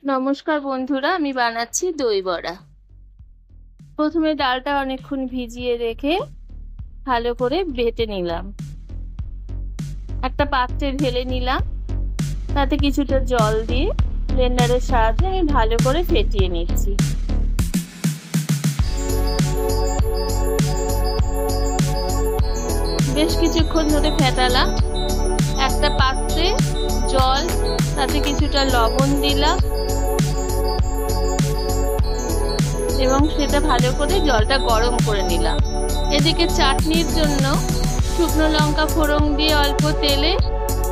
নমস্কার বন্ধুরা, আমি বানাচ্ছি দই বড়া। প্রথমে ডালটা অনেকক্ষণ ভিজিয়ে রেখে ভালো করে বেটে নিলাম। একটা পাত্রে ঢেলে নিলাম, তাতে কিছুটা জল দিয়ে ব্লেন্ডারের সাহায্যে আমি ভালো করে ফেটিয়ে নিচ্ছি। বেশ কিছুক্ষণ ধরে ফেটালাম। একটা পাত্রে জল, তাতে কিছুটা লবণ দিলাম এবং সেটা ভালো করে জলটা গরম করে নিলাম। এদিকে চাটনির জন্য শুকনো লঙ্কা ফোড়ন দিয়ে অল্প তেলে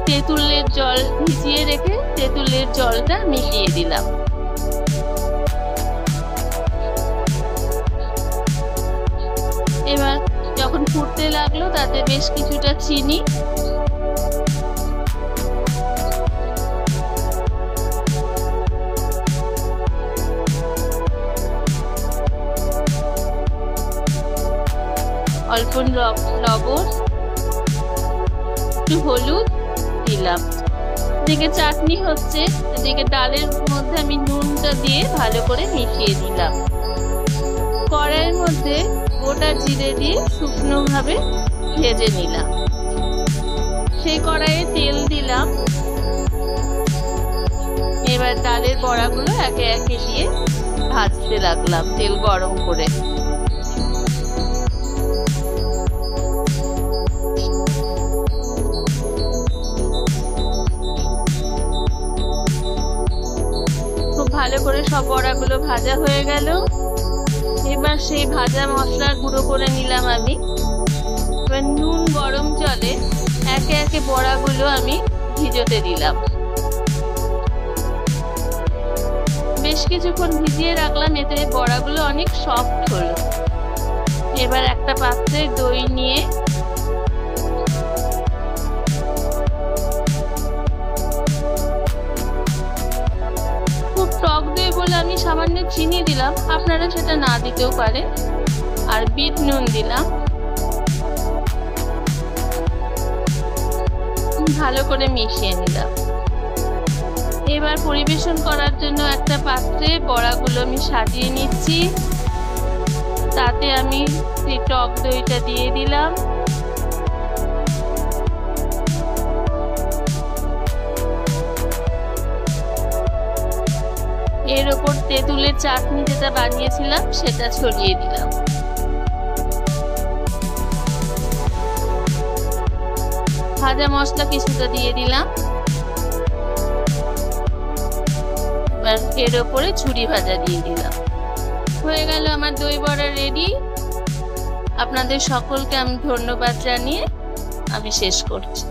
তেঁতুলের জল ভিজিয়ে রেখে তেঁতুলের জলটা মিশিয়ে দিলাম। এবার যখন ফুটতে লাগলো তাতে বেশ কিছুটা চিনি, অল্প লবণ, একটু হলুদ দিলাম। এদিকে চাটনি হচ্ছে, এদিকে ডালের মধ্যে আমি নুনটা দিয়ে ভালো করে মিশিয়ে দিলাম। কড়াইয়ের মধ্যে গোটা জিরে দিয়ে শুকনো ভাবে ভেজে নিলাম। সেই কড়াইয়ে তেল দিলাম। এবার ডালের বড়াগুলো একে একে দিয়ে ভাজতে লাগলাম তেল গরম করে। ভালো করে সব বড়াগুলো ভাজা হয়ে গেল। এবার সেই ভাজা মশলা গুঁড়ো করে নিলাম আমি। এবার নুন গরম জলে একে একে বড়াগুলো আমি ভিজোতে দিলাম। বেশ কিছুক্ষণ ভিজিয়ে রাখলাম, এতে বড়াগুলো অনেক সফট হলো। এবার একটা পাত্রে দই নিয়ে টক দই বলে আমি সামান্য চিনি দিলাম, আপনারা সেটা না দিতেও পারেন। আর বিট নুন দিলাম। ভালো করে মিশিয়ে নিলাম। এবার পরিবেশন করার জন্য একটা পাত্রে বড়াগুলো আমি সাজিয়ে নিচ্ছি। তাতে আমি সেই টক দইটা দিয়ে দিলাম। এর ওপর তেঁতুলের চাটনি যেটা বানিয়েছিলাম সেটা ছড়িয়ে দিলাম। ভাজা মশলা কিছুটা দিয়ে দিলাম। এর ওপরে ঝুরি ভাজা দিয়ে দিলাম। হয়ে গেল আমার দই বড়া রেডি। আপনাদের সকলকে আমি ধন্যবাদ জানিয়ে আমি শেষ করছি।